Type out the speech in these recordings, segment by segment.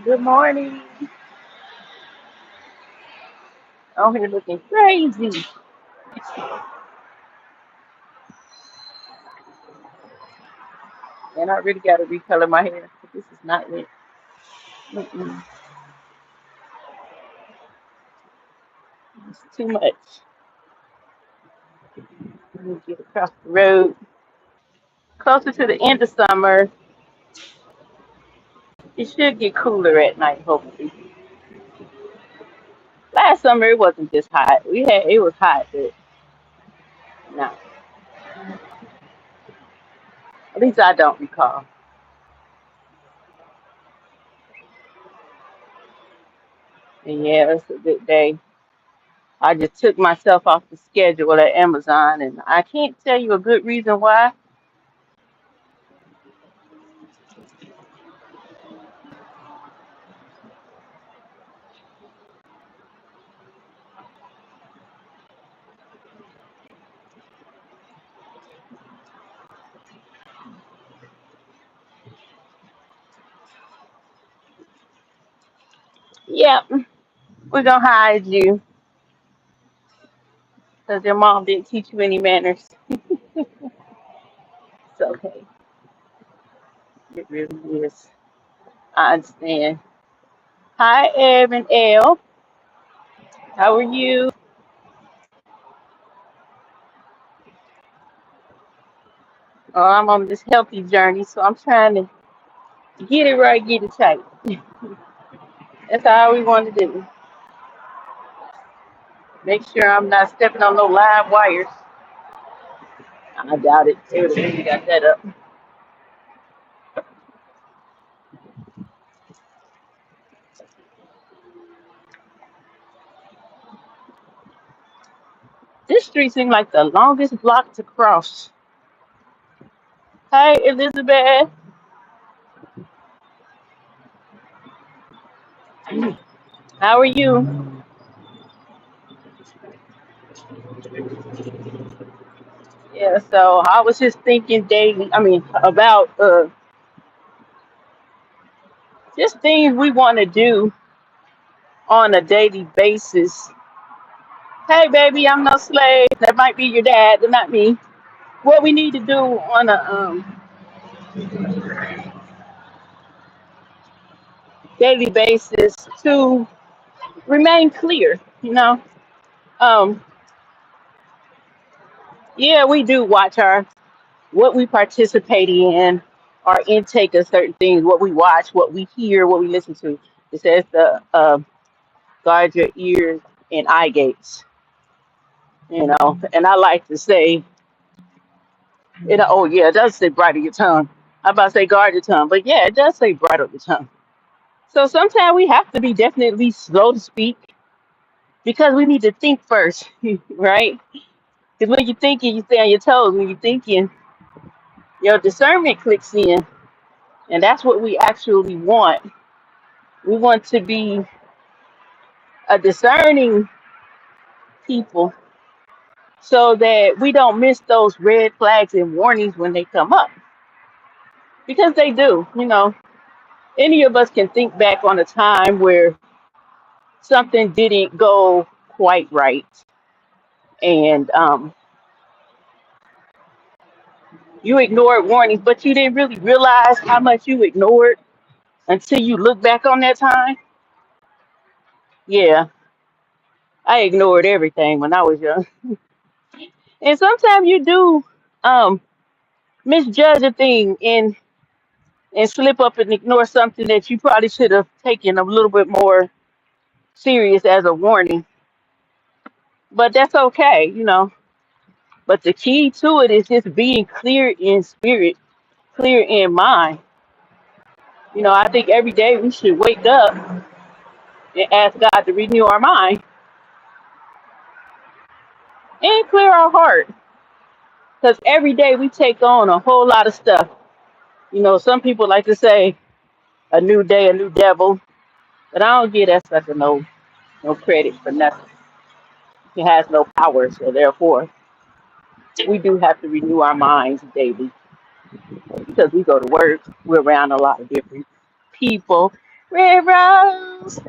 Good morning. I'm here looking crazy. And I really got to recolor my hair. This is not it. Mm-mm. It's too much. Let me get across the road. Closer to the end of summer, it should get cooler at night, hopefully. Last summer, it wasn't this hot. It was hot, but no. At least I don't recall. And yeah, it's a good day. I just took myself off the schedule at Amazon, and I can't tell you a good reason why. Yep, we're gonna hide you because your mom didn't teach you any manners. It's okay. It really is. I understand. Hi, Evan L. How are you? Oh, I'm on this healthy journey, so I'm trying to get it right, get it tight. That's all we want to do. Make sure I'm not stepping on no live wires. I doubt it. They would have really got that up. This street seems like the longest block to cross. Hey, Elizabeth. How are you? Yeah, so I was just thinking daily, about just things we want to do on a daily basis. Hey, baby, I'm no slave. That might be your dad, but not me. What we need to do on a daily basis to remain clear, Um, yeah, we do watch what we participate in, our intake of certain things, what we watch, what we hear, what we listen to. It says the guard your ears and eye gates, And I like to say, oh yeah, it does say bridle your tongue. I'm about to say guard your tongue, but yeah, it does say bridle your tongue. So sometimes we have to be definitely slow to speak because we need to think first, right? Because when you're thinking, you stay on your toes. When you're thinking, your discernment clicks in, and that's what we actually want. We want to be a discerning people so that we don't miss those red flags and warnings when they come up because they do. Any of us can think back on a time where something didn't go quite right, and you ignored warnings, but you didn't really realize how much you ignored until you look back on that time. Yeah, I ignored everything when I was young. And sometimes you do um, misjudge a thing and slip up and ignore something that you probably should have taken a little bit more serious as a warning. But that's okay. But the key to it is just being clear in spirit, clear in mind. I think every day we should wake up and ask God to renew our mind and clear our heart. Because every day we take on a whole lot of stuff. Some people like to say a new day, a new devil, but I don't give that sucker no credit for nothing. He has no power, so therefore we do have to renew our minds daily because we go to work. We're around a lot of different people. Red Rose.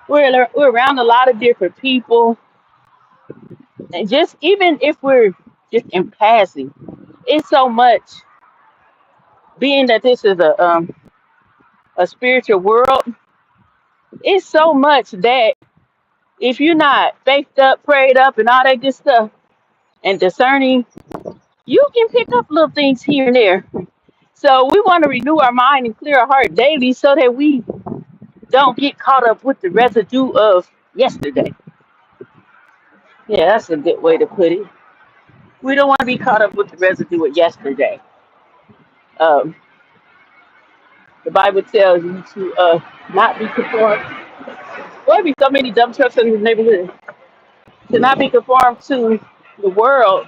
We're around a lot of different people, and just even if we're just in passing, it's so much. Being that this is a spiritual world, it's so much that if you're not faked up, prayed up, and all that good stuff, and discerning, you can pick up little things here and there. So we want to renew our mind and clear our heart daily so that we don't get caught up with the residue of yesterday. Yeah, that's a good way to put it. We don't want to be caught up with the residue of yesterday. Um, the Bible tells you to not be conformed. There be so many dump trucks in the neighborhood. To not be conformed to the world,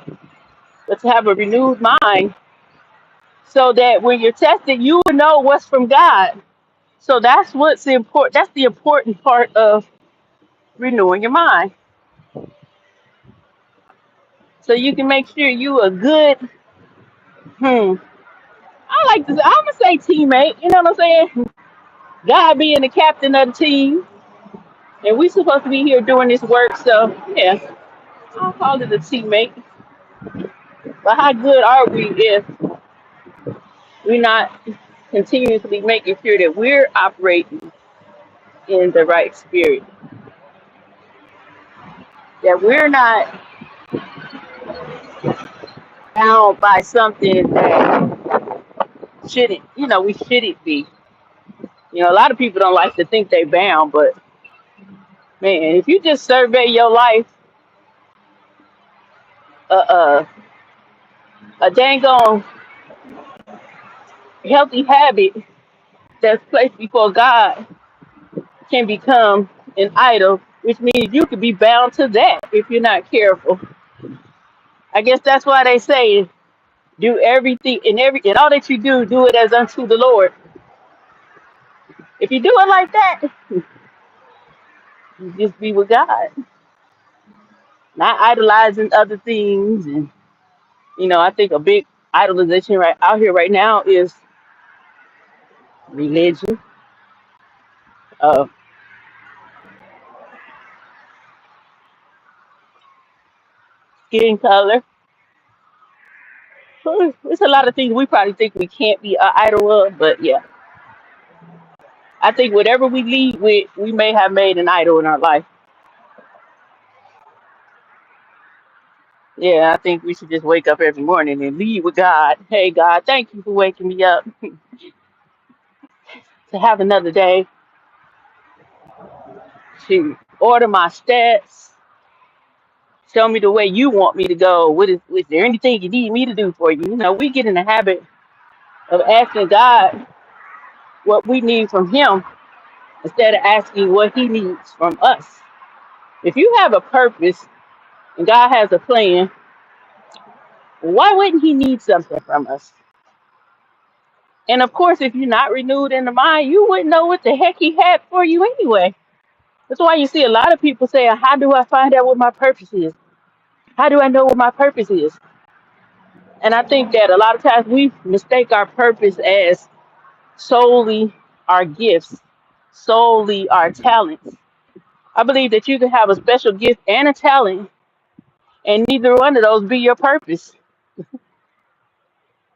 but to have a renewed mind so that when you're tested, you will know what's from God. So that's what's important. That's the important part of renewing your mind. So you can make sure you a good, I like to, I'm going to say teammate. You know what I'm saying? God being the captain of the team. And we supposed to be here doing this work. So, yeah, I'll call it a teammate. But how good are we if we're not continuously making sure that we're operating in the right spirit? That we're not bound by something that shouldn't, we shouldn't be. A lot of people don't like to think they bound, but man, if you just survey your life, uh, uh, a dang on healthy habit that's placed before God can become an idol, which means you could be bound to that if you're not careful. I guess that's why they say do everything and all that you do it as unto the Lord. If you do it like that, you just be with God, not idolizing other things. And I think a big idolization right out here right now is religion, uh, skin color. There's a lot of things we probably think we can't be an idol of, but yeah, I think whatever we lead with, we may have made an idol in our life. Yeah, I think we should just wake up every morning and lead with God. Hey, God, thank you for waking me up to have another day, to order my steps, show me the way you want me to go. Is there anything you need me to do for you? We get in the habit of asking God what we need from Him instead of asking what He needs from us. If you have a purpose and God has a plan, why wouldn't He need something from us? And of course, if you're not renewed in the mind, you wouldn't know what the heck He had for you anyway. That's why you see a lot of people saying, how do I find out what my purpose is? How do I know what my purpose is? And I think that a lot of times we mistake our purpose as solely our gifts, solely our talents. I believe that you can have a special gift and a talent, and neither one of those be your purpose.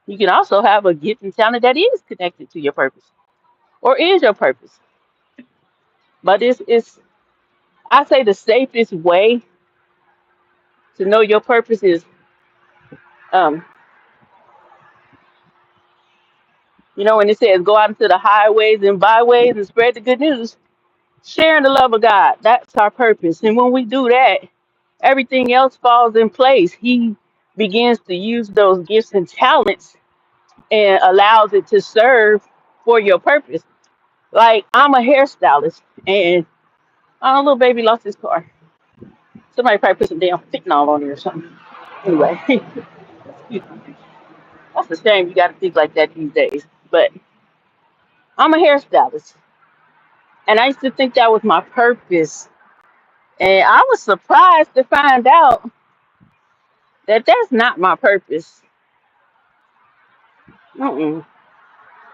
You can also have a gift and talent that is connected to your purpose or is your purpose. But it's I say the safest way to know your purpose is, um, when it says go out into the highways and byways and spread the good news, sharing the love of God. That's our purpose. And when we do that, everything else falls in place. He begins to use those gifts and talents and allows it to serve for your purpose. Like I'm a hairstylist, and oh, little baby lost his car. Somebody probably put some damn fentanyl on it or something. Anyway, that's a shame. You got to think like that these days. But I'm a hairstylist, and I used to think that was my purpose. And I was surprised to find out that that's not my purpose. Mm-mm.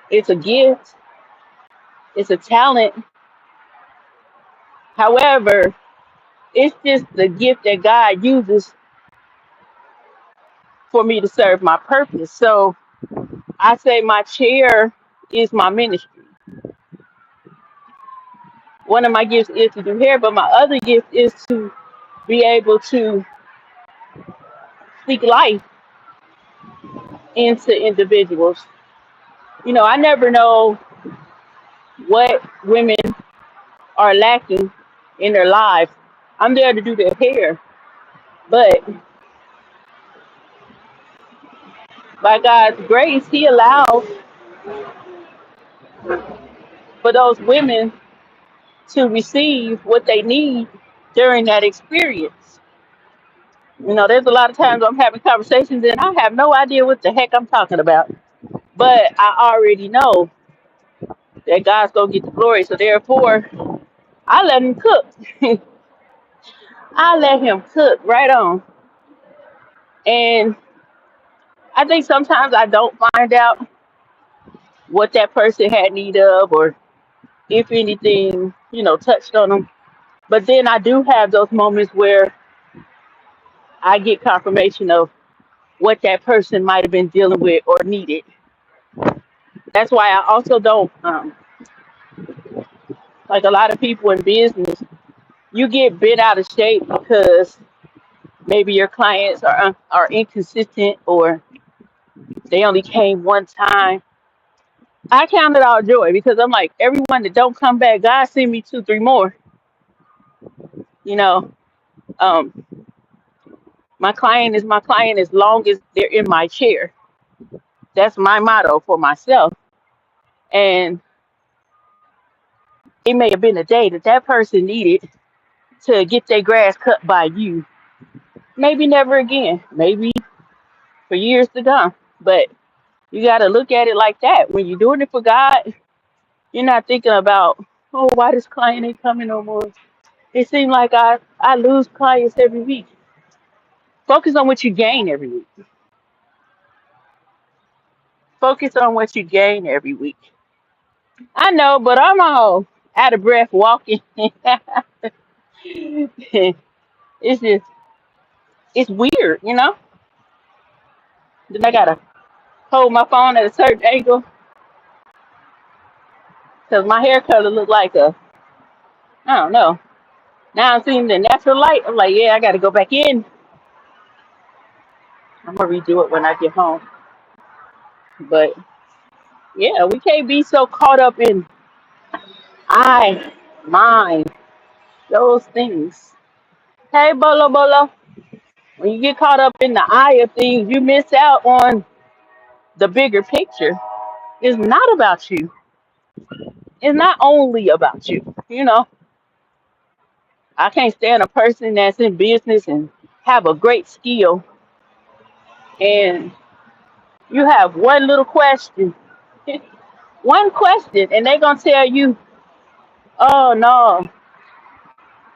It's a gift. It's a talent. However, it's just the gift that God uses for me to serve my purpose. So I say my chair is my ministry. One of my gifts is to do hair, but my other gift is to be able to speak life into individuals. You know, I never know what women are lacking in their lives. I'm there to do their hair, but by God's grace, He allows for those women to receive what they need during that experience. You know, there's a lot of times I'm having conversations and I have no idea what the heck I'm talking about, but I already know that God's gonna get the glory. So therefore, I let Him cook. I let Him cook right on. And I think sometimes I don't find out what that person had need of, or if anything, you know, touched on them. But then I do have those moments where I get confirmation of what that person might have been dealing with or needed. That's why I also don't, like a lot of people in business, you get bent out of shape because maybe your clients are inconsistent or they only came one time. I count it all joy because I'm like, everyone that don't come back, God send me two, three more. You know, um, my client is my client as long as they're in my chair. That's my motto for myself. And it may have been a day that that person needed to get their grass cut by you. Maybe never again. Maybe for years to come. But you got to look at it like that. When you're doing it for God, you're not thinking about, oh, why this client ain't coming no more. It seems like I lose clients every week. Focus on what you gain every week. Focus on what you gain every week. I know, but I'm all out of breath walking. It's just, it's weird, you know? Then I got to hold my phone at a certain angle because my hair color look like a, I don't know. Now I'm seeing the natural light. I'm like, yeah, I got to go back in. I'm going to redo it when I get home. But yeah, we can't be so caught up in I, mine, those things. Hey, Bolo Bolo, when you get caught up in the eye of things, you miss out on the bigger picture. It's not about you. It's not only about you. You know, I can't stand a person that's in business and have a great skill and you have one little question, one question, and they're gonna tell you, "Oh no,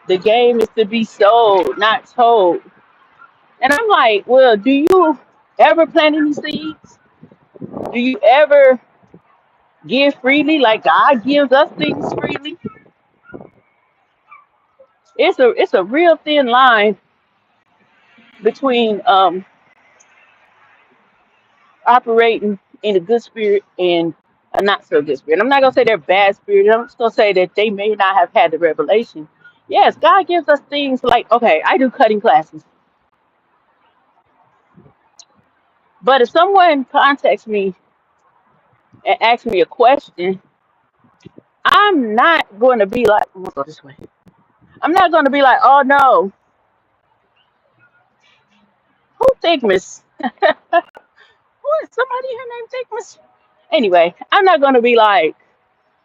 the game is to be sold, not told." And I'm like, "Well, do you ever plant any seeds? Do you ever give freely like God gives us things freely?" It's a real thin line between operating in a good spirit and a not so good spirit. I'm not gonna say they're bad spirits. I'm just gonna say that they may not have had the revelation. Yes, God gives us things like, okay, I do cutting classes, but if someone contacts me and asks me a question, I'm not going to be like, I'm gonna go this way. I'm not going to be like, oh no, who Thickness. What? Somebody here named Thickness? Anyway, I'm not gonna be like,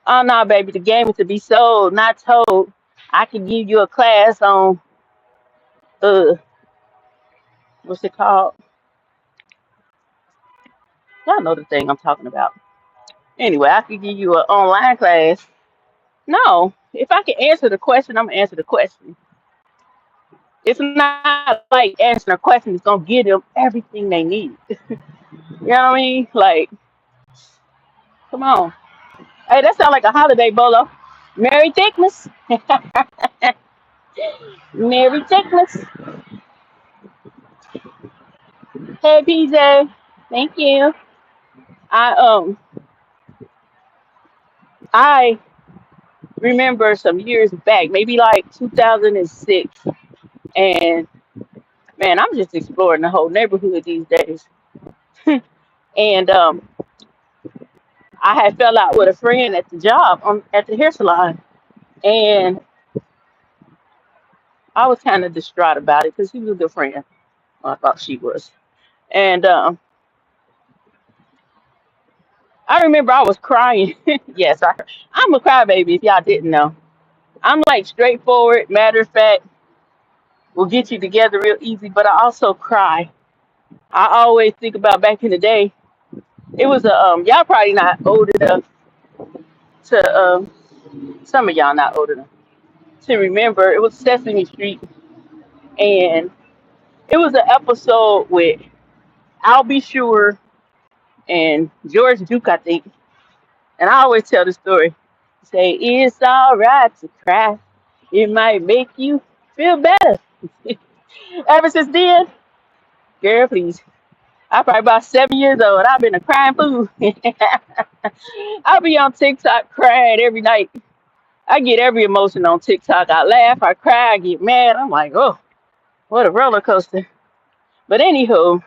oh no, baby, the game is to be sold, not told. I can give you a class on uh what's it called? Y'all know the thing I'm talking about. Anyway, I could give you an online class. No, if I can answer the question, I'm gonna answer the question. It's not like answering a question is gonna give them everything they need. You know what I mean? Like, come on. Hey, that sounds like a holiday, Bolo. Merry Thickness. Merry Thickness. Hey, PJ. Thank you. I I remember some years back, maybe like 2006, and man, I'm just exploring the whole neighborhood these days. And I had fell out with a friend at the job at the hair salon, and I was kind of distraught about it because he was a good friend. I thought she was, and I remember I was crying. Yes, I'm a crybaby. If y'all didn't know, I'm like straightforward, matter of fact, will get you together real easy. But I also cry. I always think about back in the day. It was a y'all probably not old enough to some of y'all not old enough to remember. It was Sesame Street, and it was an episode with I'll Be Sure and George Duke, I think. And I always tell the story. Say it's all right to cry. It might make you feel better. Ever since then, girl, please. I'm probably about 7 years old. I've been a crying fool. I'll be on TikTok crying every night. I get every emotion on TikTok. I laugh, I cry, I get mad. I'm like, oh, what a roller coaster. But anywho,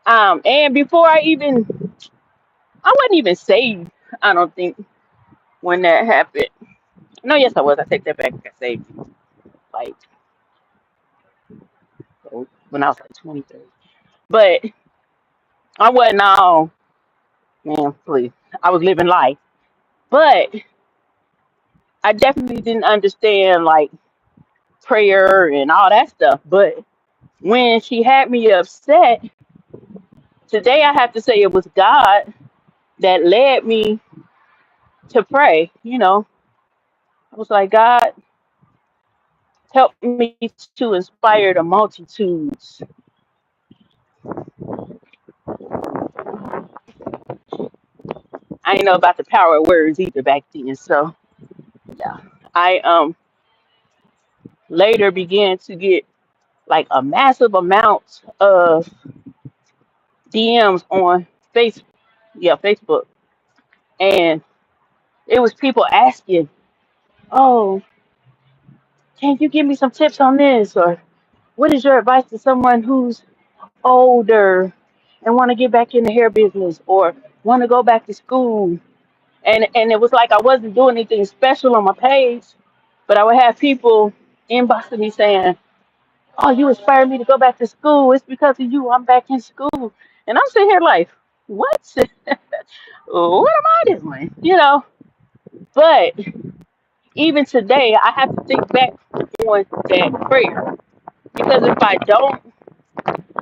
and before I wasn't even saved. I don't think when that happened. No, yes, I was. I take that back. I got saved like when I was like 23. But I wasn't all man. Please, I was living life, but I definitely didn't understand like prayer and all that stuff. But when she had me upset, today I have to say it was God that led me to pray. I was like, God, help me to inspire the multitudes. I ain't know about the power of words either back then. So yeah, I later began to get like a massive amount of DMs on Facebook, and it was people asking, "Oh, can you give me some tips on this?" Or what is your advice to someone who's older and want to get back in the hair business or want to go back to school? And it was like I wasn't doing anything special on my page, but I would have people inboxing me saying, "Oh, you inspired me to go back to school. It's because of you. I'm back in school." And I'm sitting here like, "What? What am I doing?" But even today, I have to think back on that prayer because if I don't,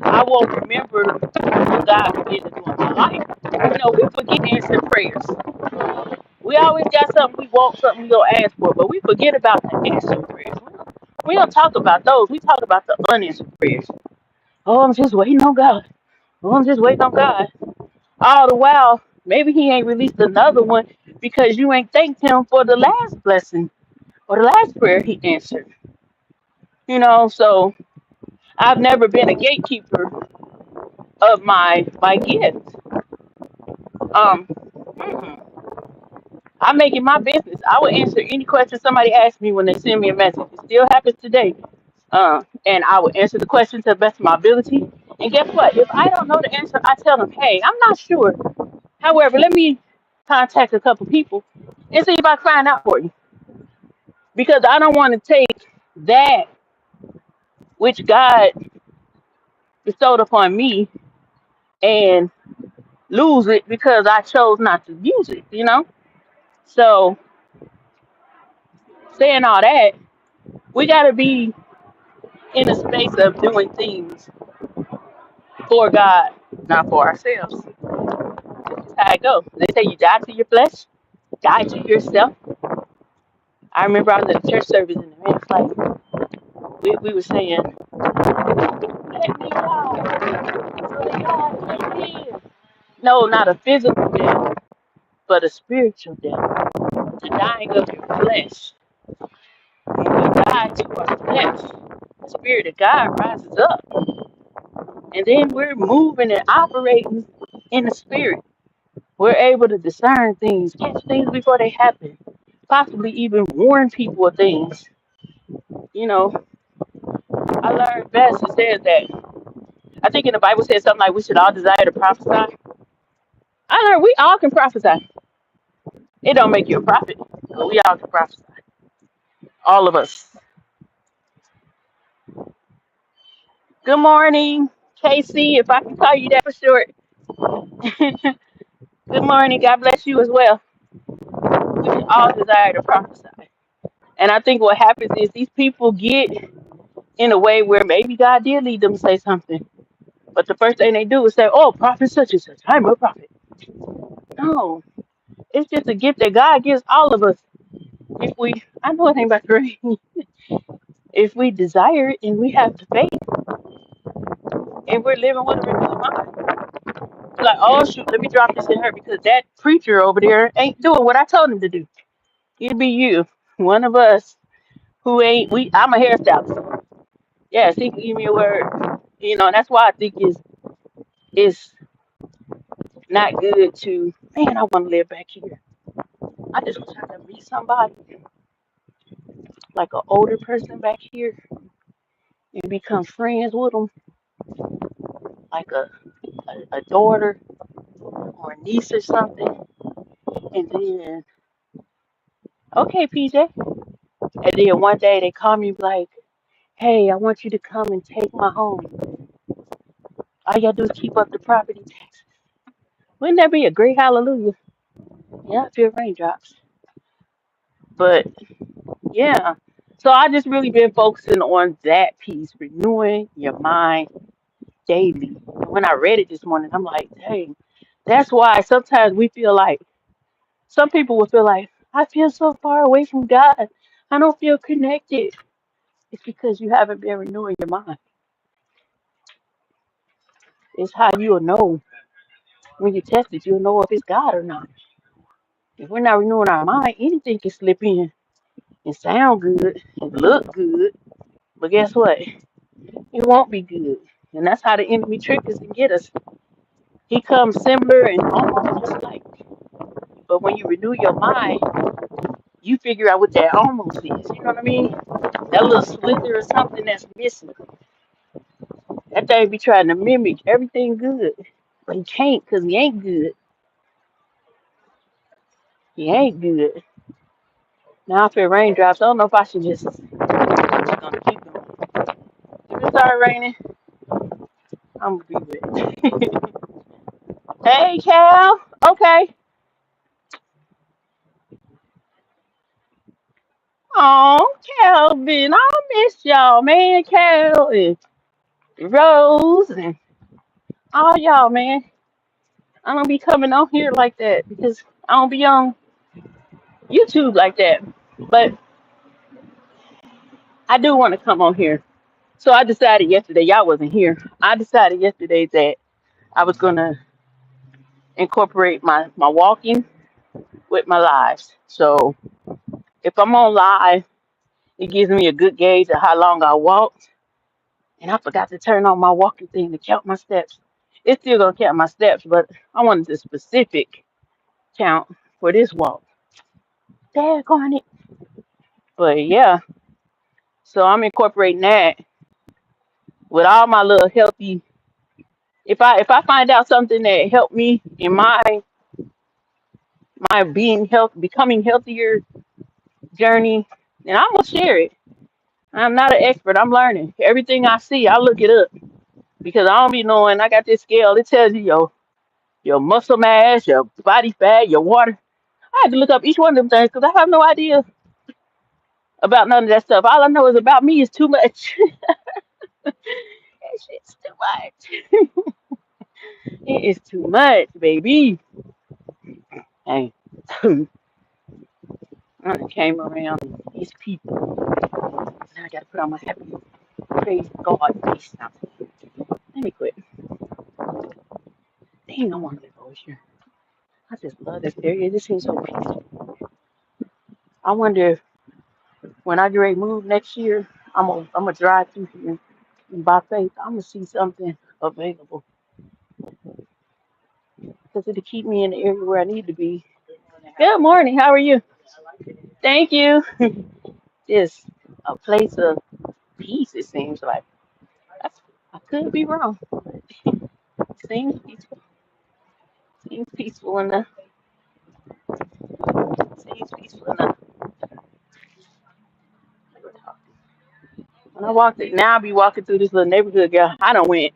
I won't remember what God began to do in my life. We forget answered prayers. We always got something we want, something we gonna ask for, but we forget about the answered prayers. We don't talk about those. We talk about the unanswered prayers. Oh, I'm just waiting on God. Oh, I'm just waiting on God. All the while, maybe He ain't released another one because you ain't thanked Him for the last blessing or the last prayer He answered. So I've never been a gatekeeper of my gift. Um, mm-mm. I make it my business. I will answer any question somebody asks me when they send me a message. It still happens today. And I will answer the question to the best of my ability. And guess what? If I don't know the answer, I tell them, hey, I'm not sure. However, let me contact a couple people and see if I can find out for you. Because I don't want to take that which God bestowed upon me and lose it because I chose not to use it, you know? So, saying all that, we got to be in a space of doing things for God, not for ourselves. That's how it goes. They say you die to your flesh, die to yourself. I remember I was at a church service and the man was like, we were saying, let me die, so that God can live. No, not a physical death, but a spiritual death. The dying of your flesh. When we die to our flesh, the Spirit of God rises up. And then we're moving and operating in the Spirit. We're able to discern things, catch things before they happen, possibly even warn people of things. You know, I learned best. It says that, I think in the Bible says something like we should all desire to prophesy. I learned we all can prophesy. It don't make you a prophet, but we all can prophesy. All of us. Good morning, Casey, if I can call you that for short. Good morning. God bless you as well. We should all desire to prophesy. And I think what happens is these people get in a way where maybe God did lead them to say something. But the first thing they do is say, oh, prophet such and such. I'm a prophet. No, it's just a gift that God gives all of us. If we, I know it ain't about to rain. If we desire it and we have the faith and we're living with a renewed mind. Like, oh, shoot, let me drop this in her because that preacher over there ain't doing what I told him to do. It'd be you, one of us who ain't, I'm a hairstylist. Yes, he can give me a word. You know, and that's why I think it's not good to, man, I want to live back here. I just wish I could meet somebody, like an older person back here, and become friends with them, like a daughter or a niece or something. And then, okay, PJ. And then one day they call me like, hey, I want you to come and take my home. All you gotta do is keep up the property taxes. Wouldn't that be a great hallelujah? Yeah, I feel raindrops. But yeah. So I just really been focusing on that piece, renewing your mind daily. And when I read it this morning, I'm like, dang, that's why sometimes we feel like some people will feel like, I feel so far away from God. I don't feel connected. It's because you haven't been renewing your mind. It's how you'll know when you test it, you'll know if it's God or not. If we're not renewing our mind, anything can slip in and sound good and look good. But guess what? It won't be good. And that's how the enemy tricks us and get us. He comes similar and almost just like. But when you renew your mind, you figure out what that almost is. You know what I mean? That little slither or something that's missing. That thing be trying to mimic everything good. But he can't because he ain't good. He ain't good. Now if it raindrops, I don't know if I should just, I'm just gonna keep going. If it start raining, I'm gonna be wet. Hey Cal. Okay. Oh, Calvin, I miss y'all, man. Cal and Rose and all y'all, man. I don't be coming on here like that because I don't be on YouTube like that. But I do want to come on here. So I decided yesterday, y'all wasn't here. I decided yesterday that I was gonna incorporate my walking with my lives. So if I'm on live, it gives me a good gauge of how long I walked. And I forgot to turn on my walking thing to count my steps. It's still gonna count my steps, but I wanted the specific count for this walk. Daggone it. But yeah, so I'm incorporating that with all my little healthy. If I find out something that helped me in my being health becoming healthier journey, then I'm gonna share it. I'm not an expert. I'm learning. Everything I see, I look it up. because I don't be knowing. I got this scale. It tells you your muscle mass, your body fat, your water. I had to look up each one of them things because I have no idea about none of that stuff. All I know is about me is too much. That shit's too much. It is too much, baby. Hey, I came around these people. Now I gotta put on my happy praise God face now. Let me quit. Dang, I want to go here. I just love this area. This seems so peaceful. I wonder if when I get ready to move next year, I'm gonna drive through here and by faith, I'm gonna see something available because it'll keep me in the area where I need to be. Good morning. How are you? Thank you. Just a place of peace. It seems like. That's, I could be wrong. Seems peaceful. Seems peaceful enough. Seems peaceful enough. When I walked it, now I be walking through this little neighborhood, girl. I done went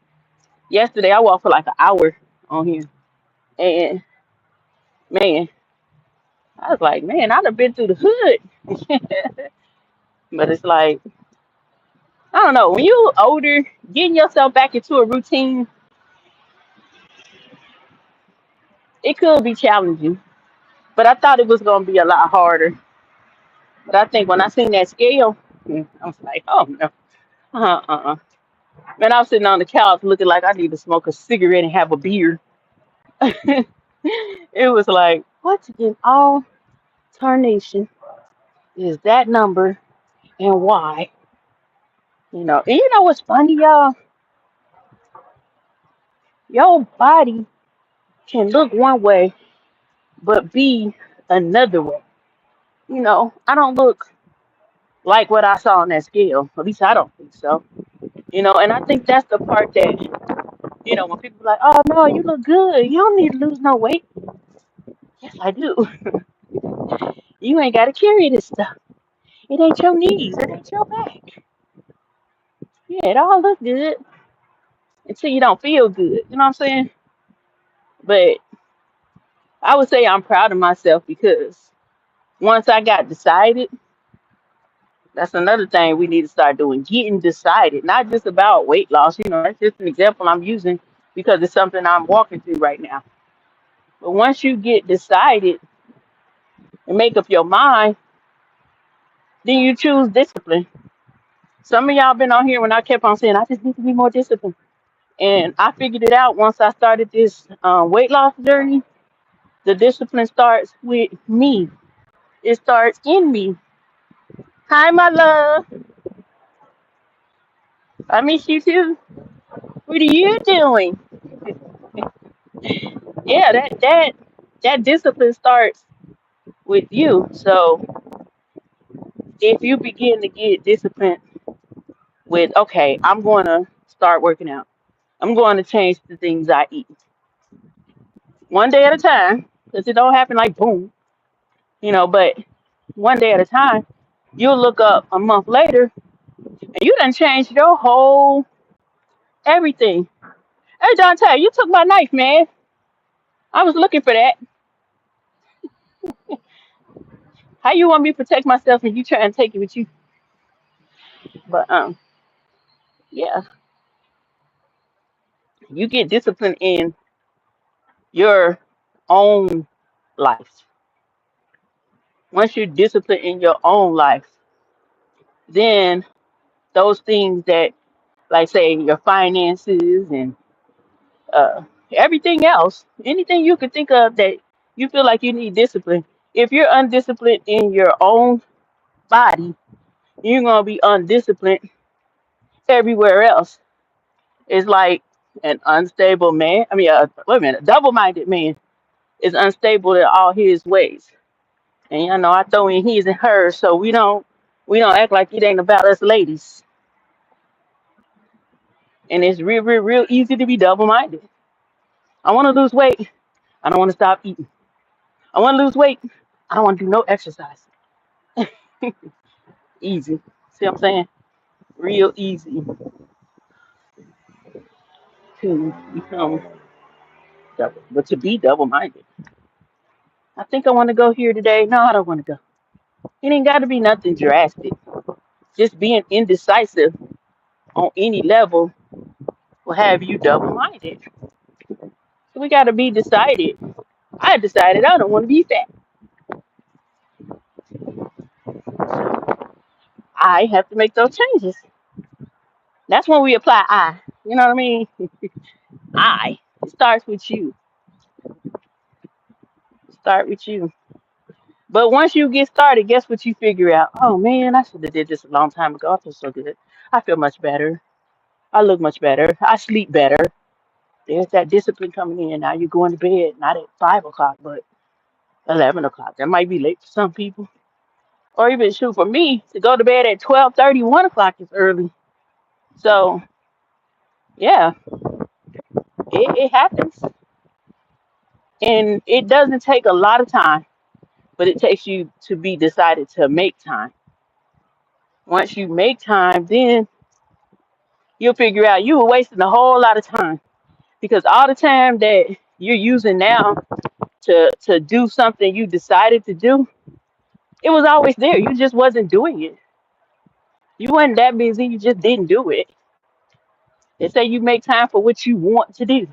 yesterday. I walked for like an hour on here, and man, I was like, man, I done been through the hood. But it's like, I don't know. When you older, getting yourself back into a routine, it could be challenging. But I thought it was gonna be a lot harder. But I think when I seen that scale, I was like, oh no, Man, I was sitting on the couch looking like I need to smoke a cigarette and have a beer. It was like, what in all tarnation is that number and why? And you know what's funny, y'all? Your body can look one way, but be another way. I don't look like what I saw on that scale. At least I don't think so. And I think that's the part that, when people are like, oh no, you look good. You don't need to lose no weight. Yes, I do. You ain't got to carry this stuff. It ain't your knees. It ain't your back. Yeah, it all look good until you don't feel good. You know what I'm saying? But I would say I'm proud of myself because once I got decided, that's another thing we need to start doing, getting decided, not just about weight loss. That's just an example I'm using because it's something I'm walking through right now. But once you get decided and make up your mind, then you choose discipline. Some of y'all been on here when I kept on saying, I just need to be more disciplined. And I figured it out once I started this weight loss journey. The discipline starts with me. It starts in me. Hi, my love. I miss you too. What are you doing? Yeah, that discipline starts with you. So if you begin to get disciplined with, okay, I'm going to start working out. I'm going to change the things I eat one day at a time because it don't happen like boom, but one day at a time. You'll look up a month later and you done changed your whole everything. Hey, Dante, you took my knife, man. I was looking for that. How you want me to protect myself and you try and take it with you? But yeah, you get disciplined in your own life. Once you're disciplined in your own life, then those things that, like say, your finances and uh, everything else, anything you could think of that you feel like you need discipline. If you're undisciplined in your own body, you're gonna be undisciplined everywhere else. It's like an unstable man. I mean, wait a minute, a double-minded man is unstable in all his ways. And I throw in his and hers, so we don't act like it ain't about us ladies. And it's real, real, real easy to be double-minded. I want to lose weight. I don't want to stop eating. I want to lose weight. I don't want to do no exercise. Easy. See what I'm saying? Real easy. to become double, but to be double-minded. I think I want to go here today. No, I don't want to go. It ain't got to be nothing drastic. Just being indecisive on any level will have you double-minded. So we got to be decided. I decided I don't want to be fat. I have to make those changes. That's when we apply I. You know what I mean? I. It starts with you. Start with you. But once you get started, guess what you figure out? Oh man, I should have did this a long time ago. I feel so good. I feel much better. I look much better. I sleep better. There's that discipline coming in. Now you're going to bed, not at 5 o'clock, but 11 o'clock. That might be late for some people. Or even shoot for me to go to bed at 12:30, 1 o'clock is early. So yeah, it happens. And it doesn't take a lot of time, but it takes you to be decided to make time. Once you make time, then you'll figure out you were wasting a whole lot of time because all the time that you're using now to do something you decided to do, it was always there. You just wasn't doing it. You wasn't that busy. You just didn't do it. They say you make time for what you want to do,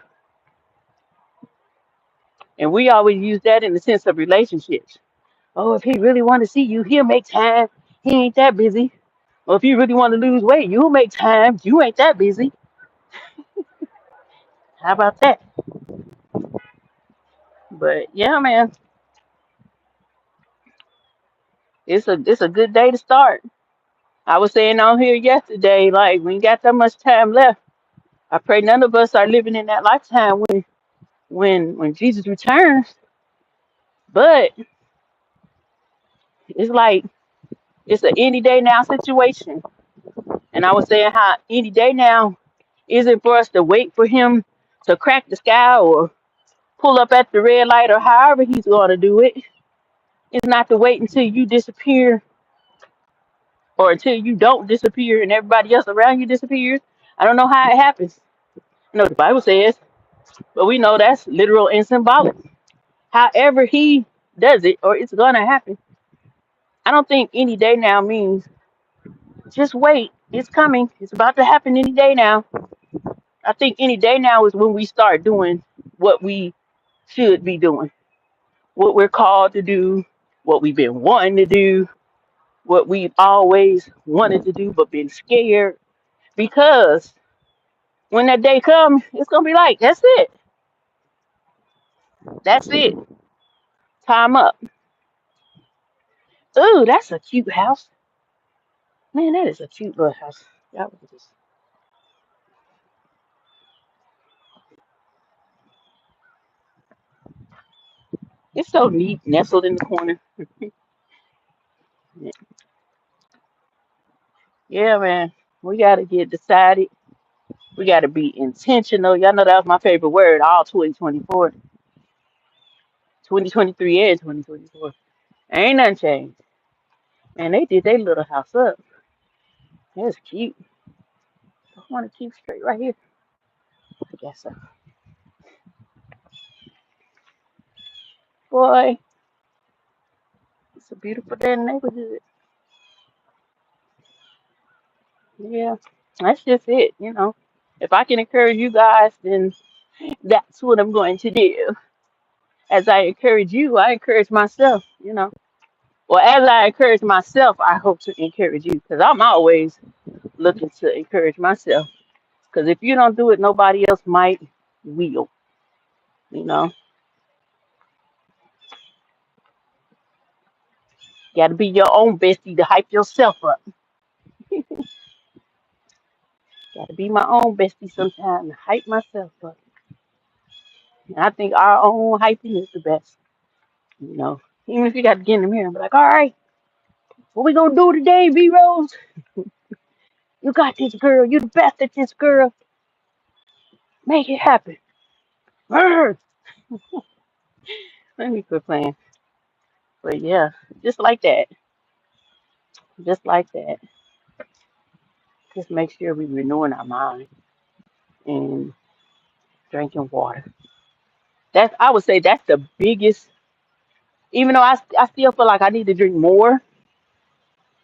and we always use that in the sense of relationships. Oh, if he really want to see you, he'll make time. He ain't that busy. Or if you really want to lose weight, you'll make time. You ain't that busy. How about that? But yeah, man, it's a good day to start. I was saying on here yesterday, like we ain't got that much time left. I pray none of us are living in that lifetime when Jesus returns. But it's like it's an any day now situation. And I was saying how any day now isn't for us to wait for him to crack the sky or pull up at the red light or however he's gonna do it. It's not to wait until you disappear or until you don't disappear and everybody else around you disappears. I don't know how it happens. I know the Bible says, but we know that's literal and symbolic. However he does it or it's gonna happen. I don't think any day now means just wait. It's coming. It's about to happen any day now. I think any day now is when we start doing what we should be doing, what we're called to do, what we've been wanting to do, what we've always wanted to do but been scared. Because when that day comes, it's gonna be like, that's it. That's it. Time up. Ooh, that's a cute house. Man, that is a cute little house. That was just, it's so neat, nestled in the corner. Yeah, man. We gotta get decided. We gotta be intentional. Y'all know that was my favorite word, all 2024, 2023 and 2024. Ain't nothing changed. And they did their little house up. That's cute. I want to keep straight right here. I guess so. Boy, it's a beautiful damn neighborhood. Yeah, that's just it. If I can encourage you guys, then that's what I'm going to do. As I encourage you, I encourage myself. Well, as I encourage myself, I hope to encourage you because I'm always looking to encourage myself. Because if you don't do it, nobody else might will. You know, got to be your own bestie to hype yourself up. Got to be my own bestie sometimes to hype myself up. And I think our own hyping is the best. You know, even if you got to get in the mirror and be like, all right, what we gonna do today, B Rose? You got this girl. You the best at this girl. Make it happen. Brr. Let me quit playing. But yeah, just like that. Just like that. Just make sure we renewing our mind. And drinking water. That's I would say that's the biggest. Even though I still feel like I need to drink more,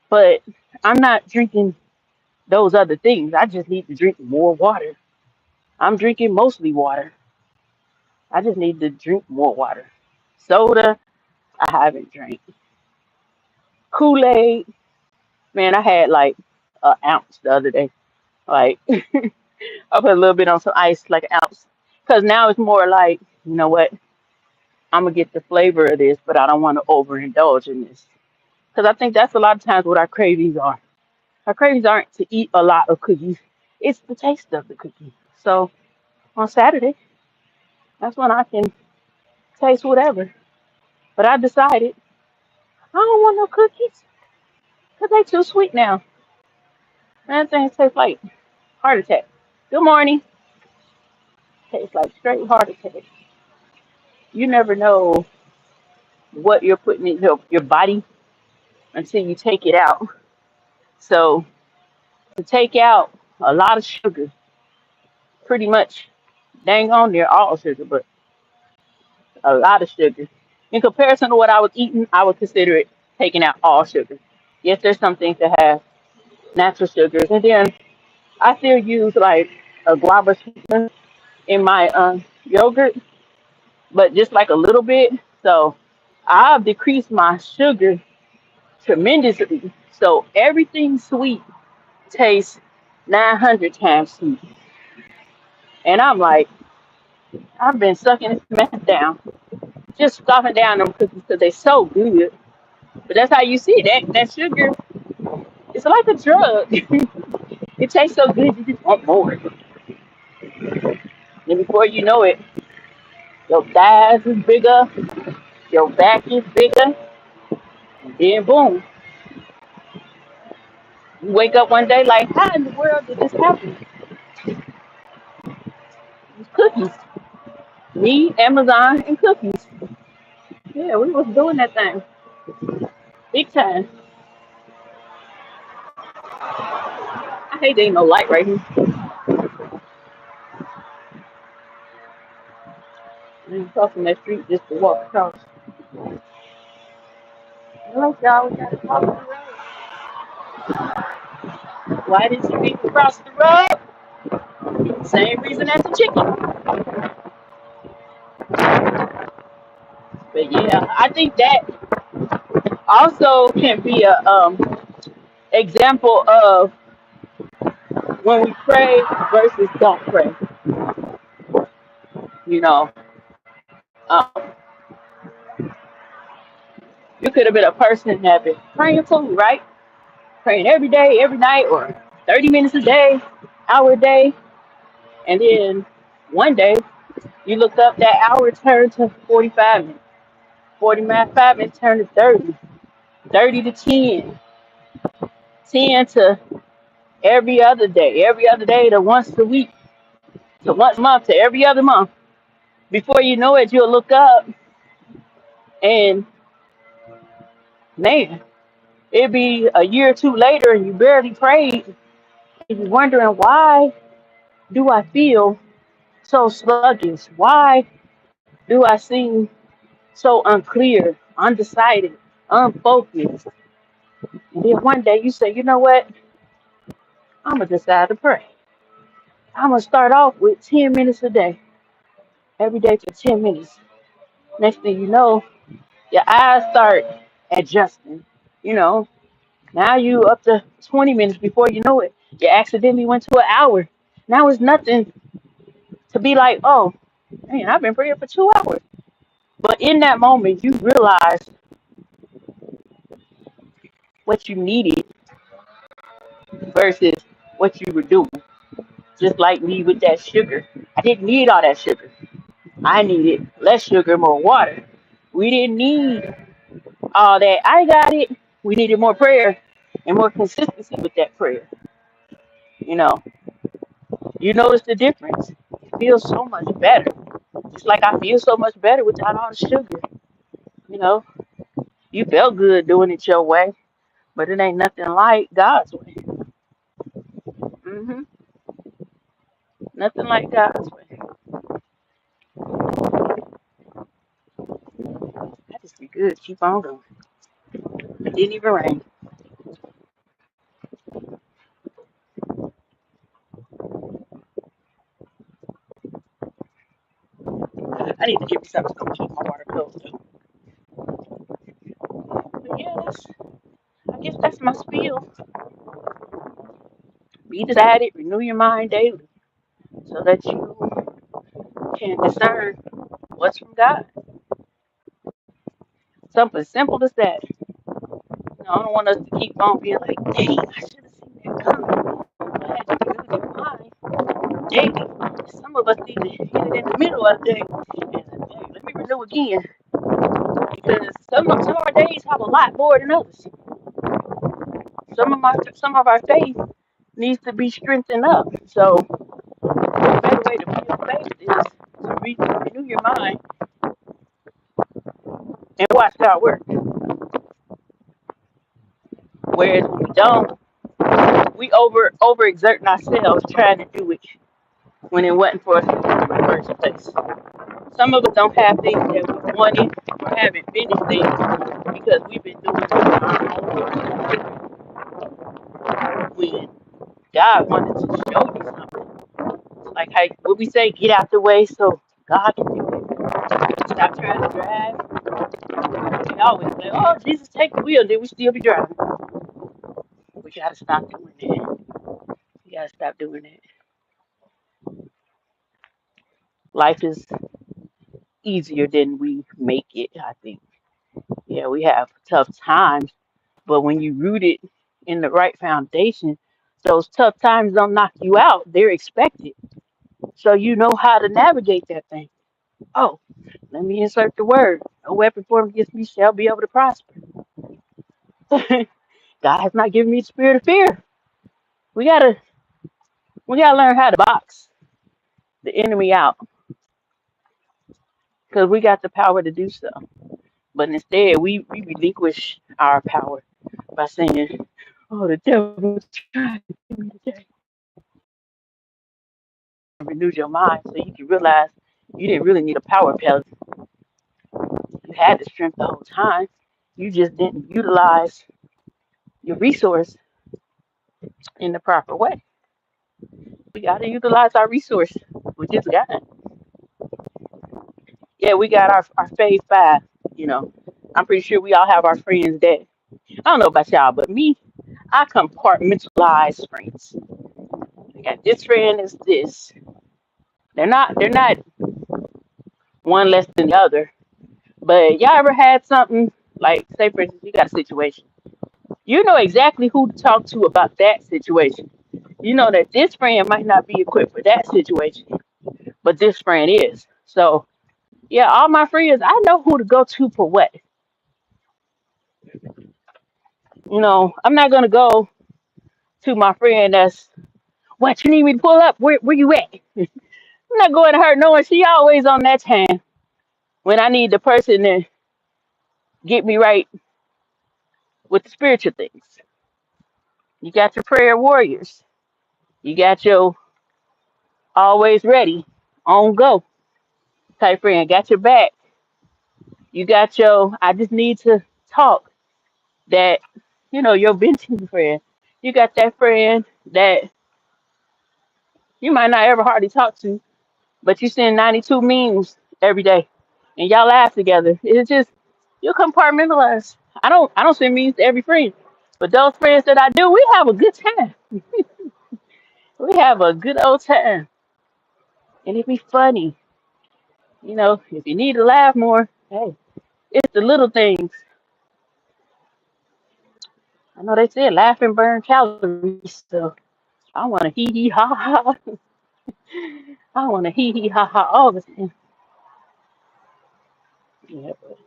but I'm not drinking those other things. I just need to drink more water. I'm drinking mostly water. I just need to drink more water. Soda, I haven't drank. Kool-Aid, man, I had like an ounce the other day. Like I put a little bit on some ice, like an ounce. Cause now it's more like, you know what? I'm gonna get the flavor of this, but I don't want to overindulge in this. Cause I think that's a lot of times what our cravings are. Our cravings aren't to eat a lot of cookies. It's the taste of the cookie. So on Saturday, that's when I can taste whatever. But I decided I don't want no cookies because they too sweet now. Man, things taste like heart attack. Good morning. Tastes like straight heart attack. You never know what you're putting in your body until you take it out. So to take out a lot of sugar, pretty much dang on near all sugar, but a lot of sugar. In comparison to what I was eating, I would consider it taking out all sugar. Yes, there's some things that have natural sugars, and then I still use like a guava sweetener in my yogurt, but just like a little bit. So I've decreased my sugar tremendously. So everything sweet tastes 900 times sweet. And I'm like, I've been sucking this mess down, just stuffing down them cookies because they're so good. But that's how you see it. That sugar, it's like a drug. It tastes so good, you just want more. And before you know it, your thighs is bigger, your back is bigger, and then boom, you wake up one day like, how in the world did this happen? It's cookies. Me, Amazon, and cookies. Yeah, we was doing that thing. Big time. I hate there ain't no light right here. I'm crossing that street just to walk across. Hello, y'all. We gotta cross the road. Why did you people cross the road? Same reason as the chicken. But yeah, I think that also can be a example of when we pray versus don't pray. You know, um, you could have been a person that been praying for me, right? Praying every day, every night, or 30 minutes a day, hour a day, and then one day you look up, that hour turned to 45 minutes, 45 minutes turned to 30, 30 to 10, 10 to every other day to once a week, to once a month, to every other month. Before you know it, you'll look up and man, it'd be a year or two later and you barely prayed and you're wondering, why do I feel so sluggish? Why do I seem so unclear, undecided, unfocused? And then one day you say, you know what? I'm going to decide to pray. I'm going to start off with 10 minutes a day, every day for 10 minutes. Next thing you know, your eyes start adjusting. You know, now you up to 20 minutes. Before you know it, you accidentally went to an hour. Now it's nothing to be like, oh, man, I've been praying for 2 hours. But in that moment, you realize what you needed versus what you were doing. Just like me with that sugar. I didn't need all that sugar. I needed less sugar, more water. We didn't need all that. I got it. We needed more prayer and more consistency with that prayer. You know, you notice the difference. It feels so much better. Just like I feel so much better without all the sugar. You know, you felt good doing it your way, but it ain't nothing like God's way. hmm Nothing like God's way. We good. Keep on going. It didn't even rain. I need to give me something to keep my water cold. But yeah, I guess that's my spiel. Be decided, renew your mind daily so that you can discern what's from God. Something simple as that. I don't want us to keep on being like, dang, I should have seen that coming. I had to renew your mind daily. Some of us need to hit it in the middle of the day. And hey, let me renew again. Because some of our days have a lot more than others. Some of our faith needs to be strengthened up. So the better way to build faith is to renew your mind and watch God work. Whereas when we don't, we overexerting ourselves trying to do it when it wasn't for us to do it in the first place. Some of us don't have things that we wanted or haven't finished things because we've been doing it on our own. When God wanted to show you something, like how what we say, get out the way so God can do it. Stop trying to drive. We always say, "Oh, Jesus, take the wheel." Then we still be driving. We gotta stop doing that. We gotta stop doing that. Life is easier than we make it, I think. Yeah, we have tough times, but when you root it in the right foundation, those tough times don't knock you out. They're expected. So you know how to navigate that thing. Oh, let me insert the word. No weapon formed against me shall be able to prosper. God has not given me the spirit of fear. We gotta we gotta learn how to box the enemy out because we got the power to do so. But instead, we relinquish our power by saying, "Oh, the devil's trying to kill me today." Renew your mind so you can realize you didn't really need a power pellet. You had the strength the whole time. You just didn't utilize your resource in the proper way. We got to utilize our resource, which is God. Yeah, we got our fave five. You know, I'm pretty sure we all have our friends that, I don't know about y'all, but me, I compartmentalize friends. I got this friend is this. They're not one less than the other. But y'all ever had something like, say for instance, you got a situation. You know exactly who to talk to about that situation. You know that this friend might not be equipped for that situation, but this friend is. So yeah, all my friends, I know who to go to for what. I'm not gonna go to my friend that's, what you need me to pull up? Where you at? I'm not going to her knowing she always on that time when I need the person to get me right with the spiritual things. You got your prayer warriors. You got your always ready, on go type friend. Got your back. You got your, I just need to talk, that, your venting friend. You got that friend that you might not ever hardly talk to, but you send 92 memes every day and y'all laugh together. It's just, you compartmentalize. I don't send memes to every friend. But those friends that I do, we have a good time. We have a good old time. And it be funny. If you need to laugh more, hey, it's the little things. I know they said laugh and burn calories, so I want to hee hee ha ha. I want to hee hee ha ha all the time. Yeah, but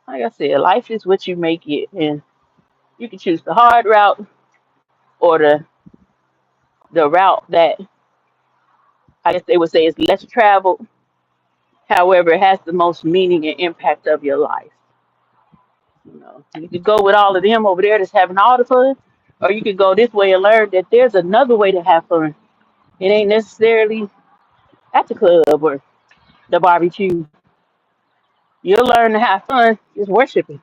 like I said, life is what you make it, and you can choose the hard route or the route that I guess they would say is less traveled. However, it has the most meaning and impact of your life. You could go with all of them over there that's having all the fun, or you could go this way and learn that there's another way to have fun. It ain't necessarily at the club or the barbecue. You'll learn to have fun just worshiping.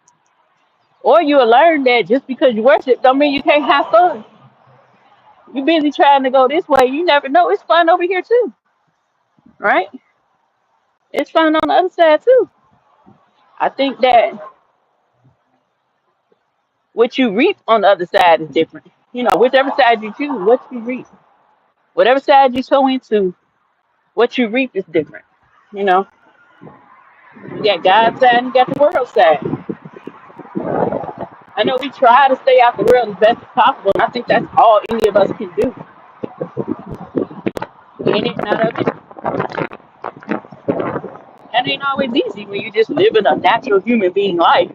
Or you'll learn that just because you worship don't mean you can't have fun. You're busy trying to go this way, you never know it's fun over here too, right? It's fun on the other side too. I think that what you reap on the other side is different. You know, whichever side you choose, what you reap. Whatever side you sow into, what you reap is different. You know, you got God's side and you got the world side. I know we try to stay out the world as best as possible, and I think that's all any of us can do. In it, not of it. That ain't always easy when you just living a natural human being life.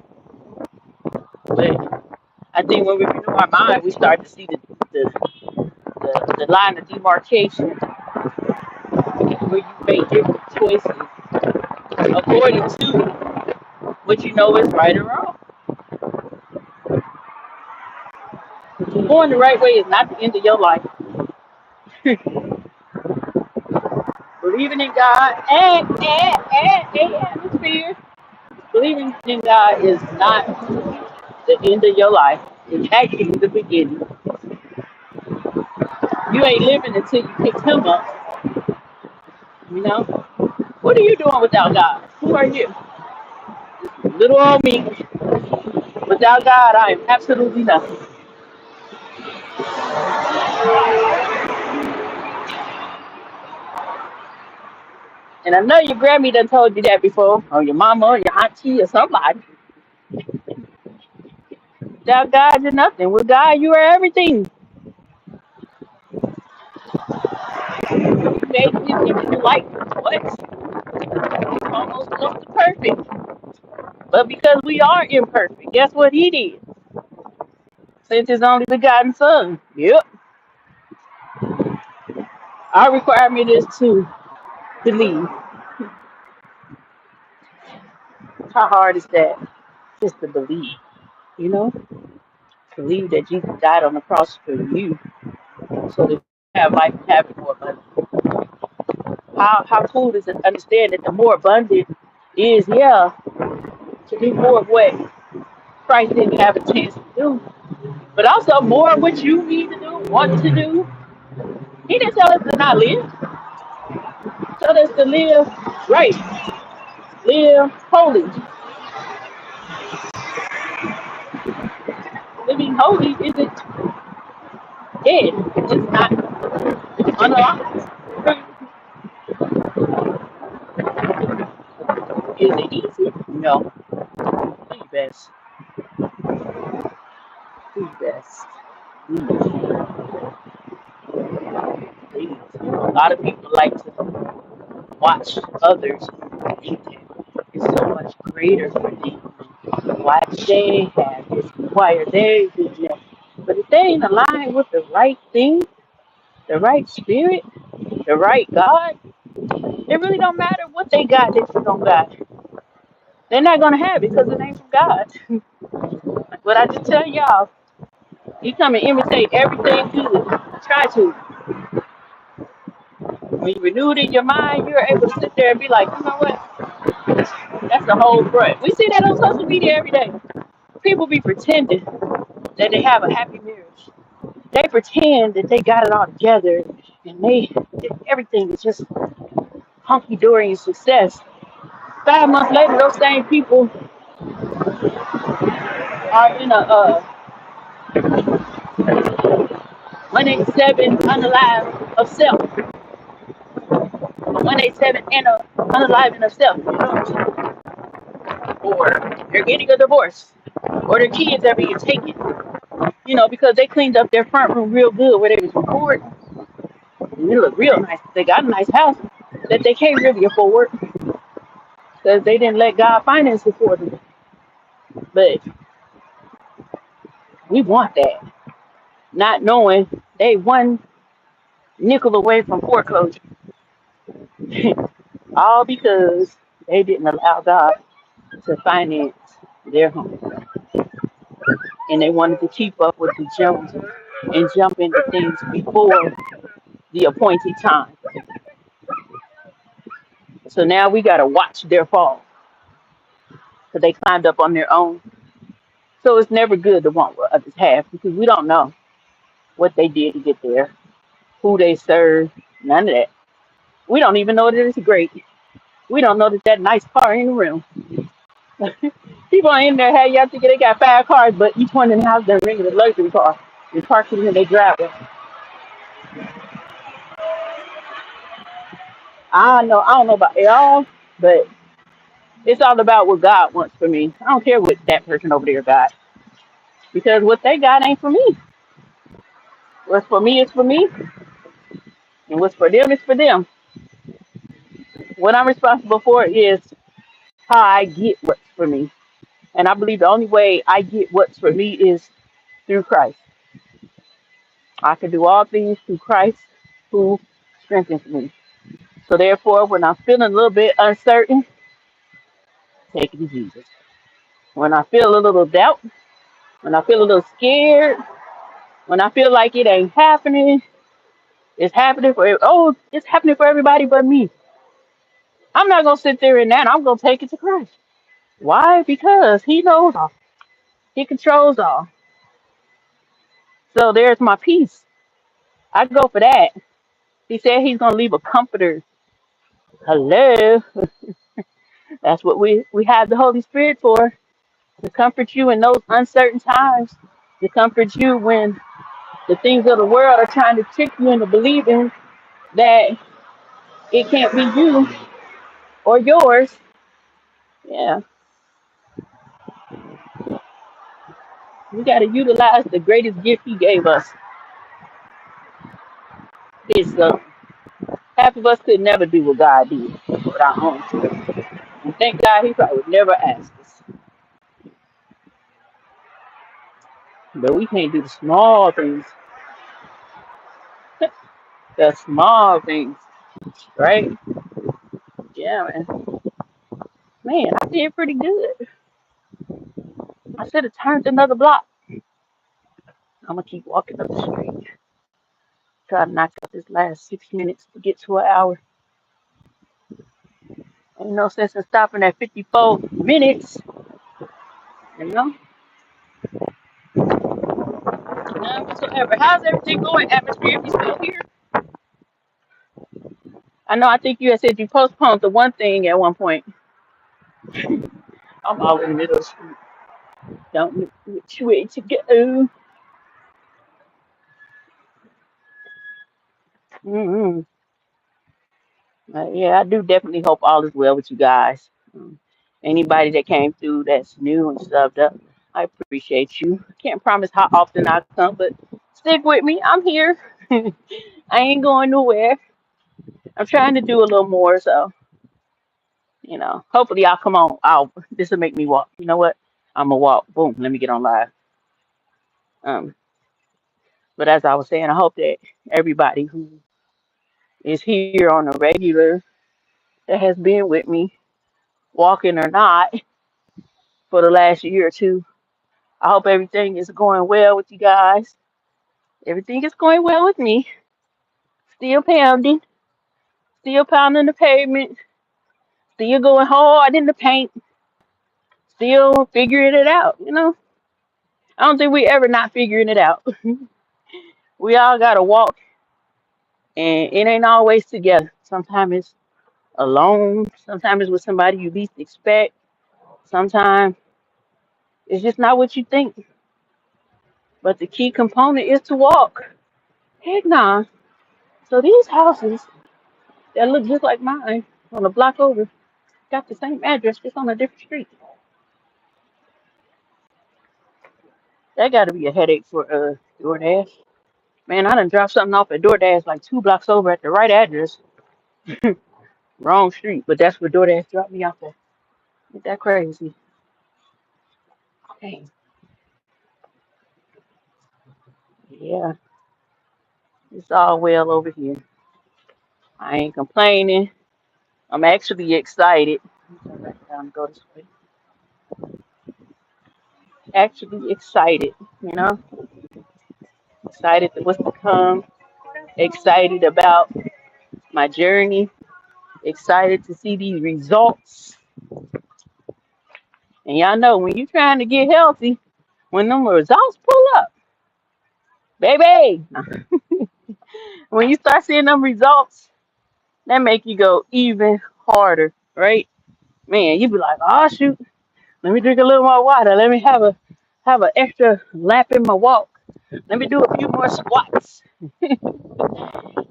But I think when we renew our mind, we start to see the line of demarcation where you make different choices according to what you know is right or wrong. Going the right way is not the end of your life. Believing in God and atmosphere. Believing in God is not the end of your life. It's actually the beginning. You ain't living until you pick him up. You know? What are you doing without God? Who are you? Little old me. Without God, I am absolutely nothing. And I know your Grammy done told you that before, or your mama, or your auntie, or somebody. Without God, you're nothing. With God, you are everything. You made him in your life. What? Almost close to perfect. But because we are imperfect, guess what he did? Sent his only begotten son. Yep. Our requirement is to believe. How hard is that? Just to believe, you know? Believe that Jesus died on the cross for you so that you have life and have it more abundant. How cool is it to understand that the more abundant is, yeah, to do more of what Christ didn't have a chance to do, but also more of what you need to do, want to do. He didn't tell us to not live. He told us to live right, live holy. Living holy isn't dead. It's not unalive. Is it easy? No. Do your best. Do your best. Please. Please. A lot of people like to watch others think that it's so much greater for them. Why they have this? Why are they doing that? But if they ain't aligned with the right thing, the right spirit, the right God, it really don't matter what they got that you don't got. They're not gonna have it because it ain't from God. Like what I just tell y'all, you come and imitate everything good. Try to. When you renew it in your mind, you're able to sit there and be like, you know what? That's the whole front. We see that on social media every day. People be pretending that they have a happy marriage. They pretend that they got it all together and that everything is just hunky dory and success. 5 months later, those same people are in a 187 unalive of self, a 187 and a unalive of self, you know, or they're getting a divorce, or their kids are being taken, you know, because they cleaned up their front room real good where they was recording. And it looked real nice. They got a nice house that they can't really afford because they didn't let God finance it for them. But we want that, not knowing they one nickel away from foreclosure, all because they didn't allow God to finance their home, and they wanted to keep up with the Joneses and jump into things before the appointed time. So now we gotta watch their fall. because they climbed up on their own. So it's never good to want what others have because we don't know what they did to get there, who they serve, none of that. We don't even know that it's great. We don't know that that nice car in the room. People in there have y'all thinking they got 5 cars, but each one in the house done rented a luxury car. They parked it in their driveway. I don't know about y'all, but it's all about what God wants for me. I don't care what that person over there got because what they got ain't for me. What's for me is for me, and what's for them is for them. What I'm responsible for is how I get what's for me. And I believe the only way I get what's for me is through Christ. I can do all things through Christ who strengthens me. So therefore, when I'm feeling a little bit uncertain, take it to Jesus. When I feel a little doubt, when I feel a little scared, when I feel like it ain't happening, it's happening for everybody but me. I'm not gonna sit there in that. I'm gonna take it to Christ. Why? Because He knows all. He controls all. So there's my peace. I go for that. He said He's gonna leave a comforter. Hello. That's what we have the Holy Spirit for, to comfort you in those uncertain times, to comfort you when the things of the world are trying to trick you into believing that it can't be you or yours. Yeah, we got to utilize the greatest gift He gave us. His half of us could never do what God did with our own strength. And thank God He probably would never ask us. But we can't do the small things, the small things, right? Yeah, man. Man, I did pretty good. I should have turned another block. I'm gonna keep walking up the street. Try to knock out this last 6 minutes to get to an hour. Ain't no sense in stopping at 54 minutes. You know, none whatsoever. How's everything going, atmosphere? If you still here, I know. I think you had said you postponed the one thing at one point. I'm all in the middle of the street. Don't know which way to go. Mm-hmm. Yeah, I do definitely hope all is well with you guys. Anybody that came through that's new and subbed up, I appreciate you. Can't promise how often I come, but stick with me. I'm here. I ain't going nowhere. I'm trying to do a little more, so hopefully I'll come on. This will make me walk. You know what? I'm gonna walk. Boom. Let me get on live. Um, but as I was saying, I hope that everybody who is here on a regular that has been with me, walking or not, for the last year or two. I hope everything is going well with you guys. Everything is going well with me. Still pounding the pavement, still going hard in the paint, still figuring it out. I don't think we ever not figuring it out. We all gotta walk, and it ain't always together. Sometimes it's alone. Sometimes it's with somebody you least expect. Sometimes it's just not what you think. But the key component is to walk. Heck nah. So these houses that look just like mine on a block over got the same address, just on a different street. That got to be a headache for DoorDash. Man, I done dropped something off at DoorDash like 2 blocks over at the right address. Wrong street, but that's where DoorDash dropped me off at. Ain't that crazy? Dang. Yeah, it's all well over here. I ain't complaining. I'm actually excited. Turn back down and go this way. Actually excited, you know? Excited to what's to come. Excited about my journey. Excited to see these results. And y'all know when you trying to get healthy, when them results pull up, baby, when you start seeing them results, that make you go even harder, right? Man, you be like, oh shoot, let me drink a little more water. Let me have an extra lap in my walk. Let me do a few more squats.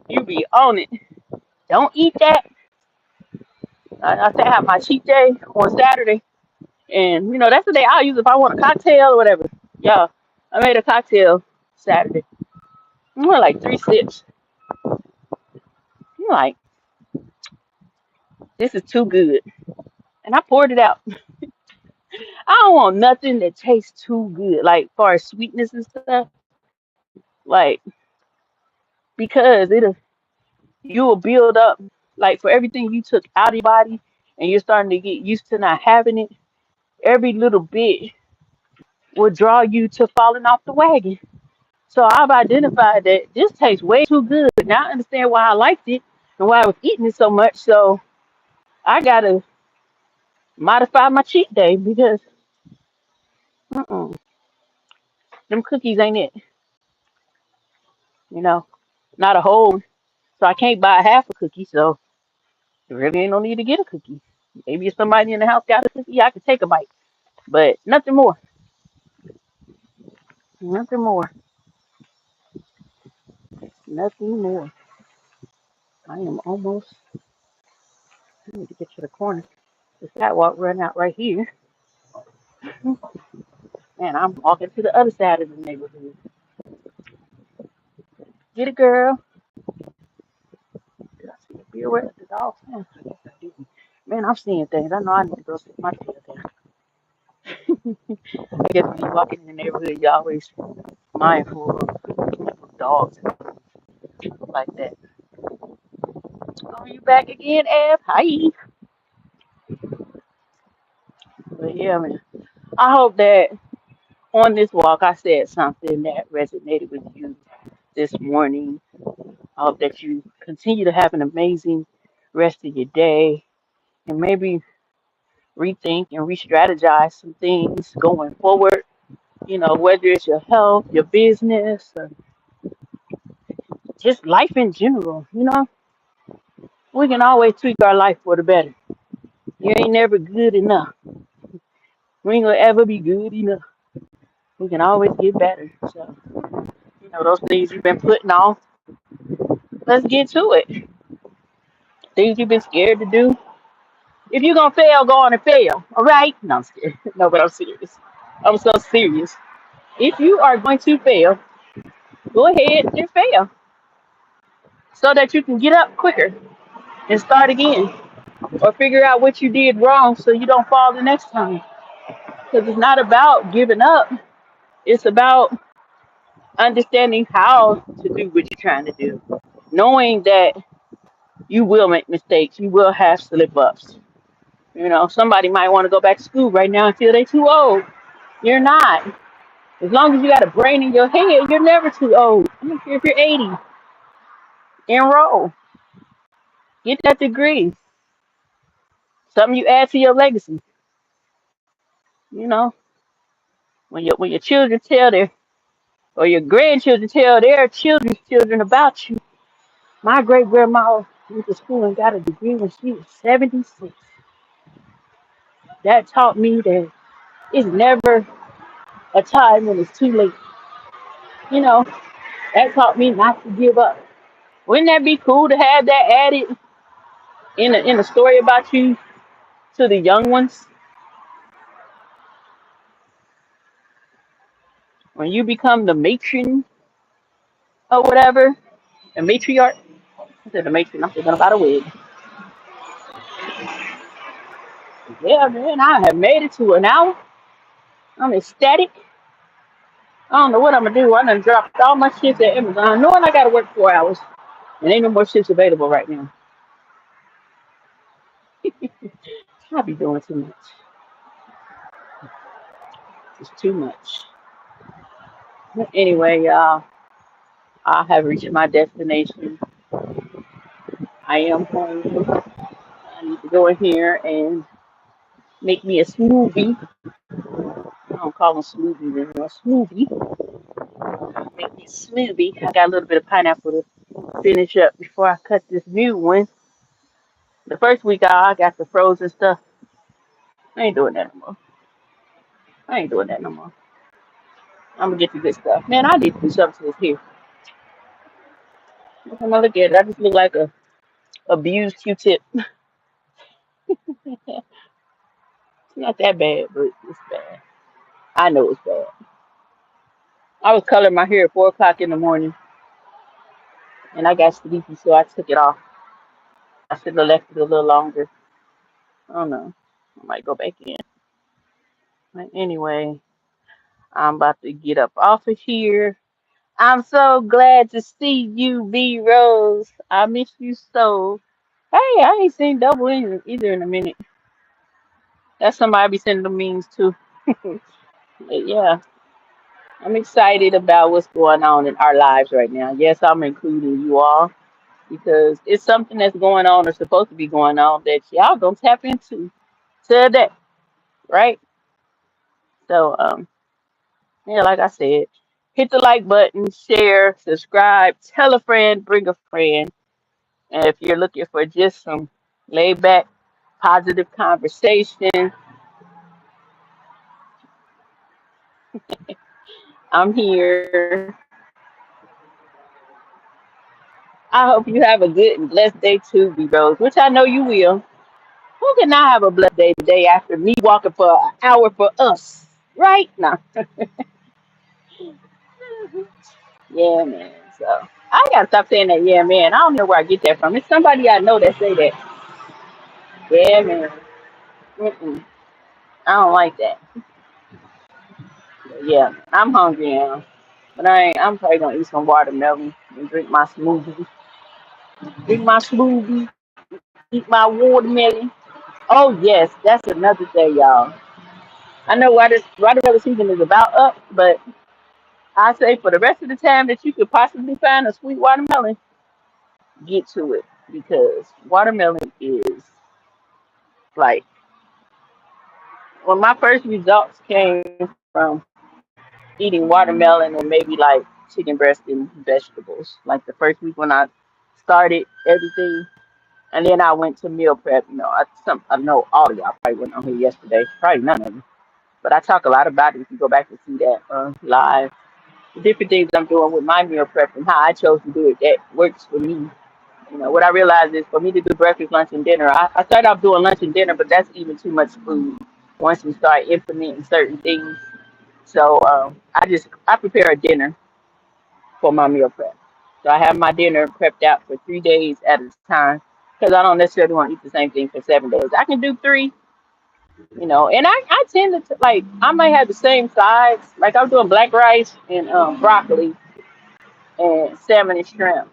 You be on it. Don't eat that. I say I have my cheat day on Saturday, and that's the day I'll use if I want a cocktail or whatever. Yeah, I made a cocktail Saturday. More like 3 sips. I'm like, this is too good, and I poured it out. I don't want nothing that tastes too good, like far as sweetness and stuff. Like because you will build up like for everything you took out of your body, and you're starting to get used to not having it. Every little bit will draw you to falling off the wagon. So I've identified that this tastes way too good. Now I understand why I liked it and why I was eating it so much. So I gotta modify my cheat day because mm-mm, them cookies ain't it. You know, not a whole one. So I can't buy half a cookie. So there really ain't no need to get a cookie. Maybe if somebody in the house got a cookie, I could take a bite. But nothing more. Nothing more. Nothing more. I am almost. I need to get to the corner. The sidewalk run out right here. And I'm walking to the other side of the neighborhood. Get it, girl. Did I see a beer at the dog pen? I guess I didn't. Man, I'm seeing things. I know I need to go sit my tail down. I guess when you're walking in the neighborhood, you're always mindful of dogs and stuff like that. Oh, you back again, Ab? Hi. But yeah, man. I hope that on this walk I said something that resonated with you this morning. I hope that you continue to have an amazing rest of your day and maybe rethink and re-strategize some things going forward. Whether it's your health, your business, or just life in general. We can always tweak our life for the better. You ain't never good enough. We ain't gonna ever be good enough. We can always get better. So, those things you've been putting off, let's get to it. Things you've been scared to do. If you're gonna fail, go on and fail. All right? No, I'm scared. No, but I'm serious. I'm so serious. If you are going to fail, go ahead and fail so that you can get up quicker and start again or figure out what you did wrong so you don't fall the next time. Because it's not about giving up, it's about understanding how to do what you're trying to do, knowing that you will make mistakes, you will have slip ups. Somebody might want to go back to school right now until they're too old. You're not. As long as you got a brain in your head, you're never too old. I don't care if you're 80. Enroll. Get that degree. Something you add to your legacy. You know, when your children tell their or your grandchildren tell their children's children about you. My great grandma went to school and got a degree when she was 76. That taught me that it's never a time when it's too late. You know, that taught me not to give up. Wouldn't that be cool to have that added in a story about you to the young ones? When you become the matron or whatever, the matriarch. I said the matron, I'm thinking about a wig. Yeah, man, I have made it to an hour. I'm ecstatic. I don't know what I'm gonna do. I done dropped all my shifts at Amazon, knowing I gotta work 4 hours, and ain't no more shifts available right now. I be doing too much. It's too much. But anyway, y'all, I have reached my destination. I am home. I need to go in here and Make me a smoothie. I don't call them smoothies anymore. Smoothie. Make me a smoothie. I got a little bit of pineapple to finish up before I cut this new one. The first week I got the frozen stuff. I ain't doing that no more. I ain't doing that no more. I'm gonna get the good stuff. Man, I need to do something to this here. Look at it. I just look like a abused Q-tip. It's not that bad, but it's bad. I know it's bad. I was coloring my hair at 4 o'clock in the morning, and I got sleepy, so I took it off. I should have left it a little longer. I don't know. I might go back in. But anyway, I'm about to get up off of here. I'm so glad to see you, B Rose. I miss you so. Hey, I ain't seen Double either in a minute. That's somebody I be sending the memes to. But yeah, I'm excited about what's going on in our lives right now. Yes, I'm including you all because it's something that's going on or supposed to be going on that y'all gonna tap into today, right? So, yeah, like I said, hit the like button, share, subscribe, tell a friend, bring a friend. And if you're looking for just some laid back, positive conversation, I'm here. I hope you have a good and blessed day too, B Rose, which I know you will. Who can I have a blessed day today after me walking for an hour for us? Right? Now, yeah, man. So I gotta stop saying that. Yeah, man. I don't know where I get that from. It's somebody I know that say that. Yeah, man. Mm-mm. I don't like that. But yeah, I'm hungry now. But I'm probably gonna eat some watermelon and drink my smoothie. Drink my smoothie. Eat my watermelon. Oh yes, that's another thing, y'all. I know why this watermelon season is about up, but I say for the rest of the time that you could possibly find a sweet watermelon, get to it because watermelon is like when my first results came from eating watermelon and maybe like chicken breast and vegetables. Like the first week when I started everything, and then I went to meal prep. I know all of y'all probably went on here yesterday, probably none of them, but I talk a lot about it. If you go back and see that live, the different things I'm doing with my meal prep and how I chose to do it that works for me. What I realized is for me to do breakfast, lunch, and dinner, I started off doing lunch and dinner, but that's even too much food once you start implementing certain things. So I prepare a dinner for my meal prep. So I have my dinner prepped out for 3 days at a time because I don't necessarily want to eat the same thing for 7 days. I can do three, and I tend to like I might have the same sides. Like I'm doing black rice and broccoli and salmon and shrimp,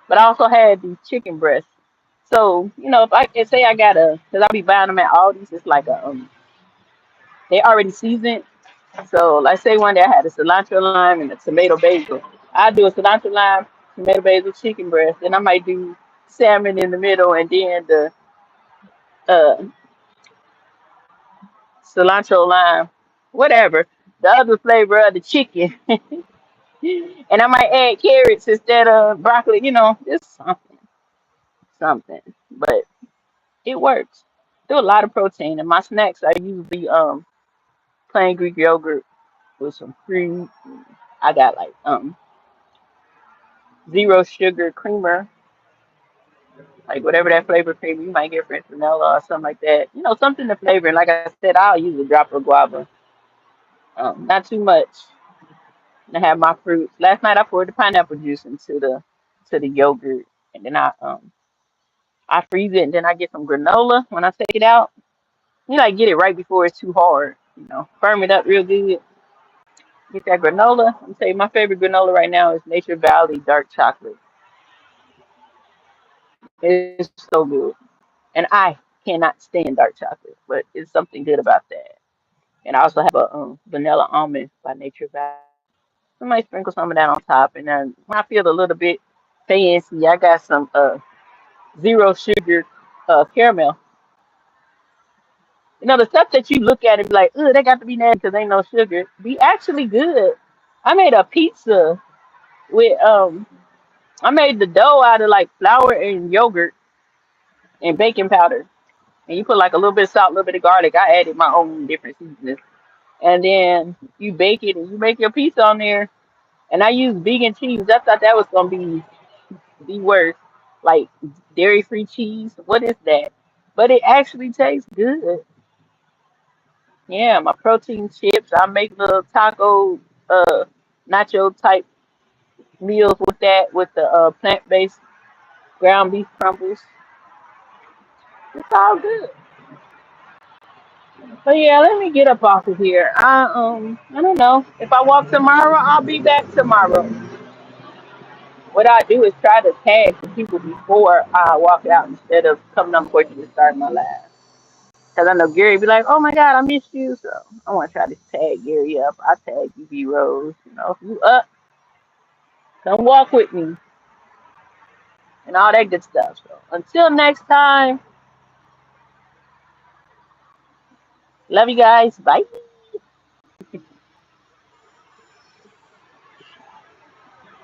but I also had the chicken breast. So if I can say I got because I'll be buying them at Aldi's, it's like they already seasoned. So, like, say one day I had a cilantro lime and a tomato basil. I do a cilantro lime, tomato basil, chicken breast, and I might do salmon in the middle, and then the uh, cilantro lime, whatever, the other flavor of the chicken, and I might add carrots instead of broccoli. Just something, but it works. Do a lot of protein, and my snacks I usually plain Greek yogurt with some fruit. I got like zero sugar creamer, like whatever that flavor creamer you might get French vanilla or something like that. Something to flavor. And like I said, I'll use a drop of guava, not too much. And I have my fruits. Last night I poured the pineapple juice into the yogurt, and then I freeze it, and then I get some granola when I take it out. Like get it right before it's too hard. Firm it up real good. Get that granola. I'm saying my favorite granola right now is Nature Valley dark chocolate. It's so good. And I cannot stand dark chocolate, but it's something good about that. And I also have a vanilla almond by Nature Valley. I might sprinkle some of that on top, and then when I feel a little bit fancy, I got some zero sugar caramel. You know, the stuff that you look at and be like, "Ugh, they got to be nasty because ain't no sugar," be actually good. I made a pizza with I made the dough out of like flour and yogurt and baking powder, and you put like a little bit of salt, a little bit of garlic. I added my own different seasonings, and then you bake it and you make your pizza on there. And I used vegan cheese. I thought that was gonna be the worst, like dairy free cheese. What is that? But it actually tastes good. Yeah, my protein chips. I make little taco, nacho type meals with that, with the plant based ground beef crumbles. It's all good. But yeah, let me get up off of here. I don't know. If I walk tomorrow, I'll be back tomorrow. What I do is try to tag the people before I walk out instead of coming up quick to start my live. Because I know Gary be like, "Oh my God, I missed you." So I want to try to tag Gary up. I tag you, B Rose. You know, if you up, come walk with me and all that good stuff. So until next time, love you guys. Bye.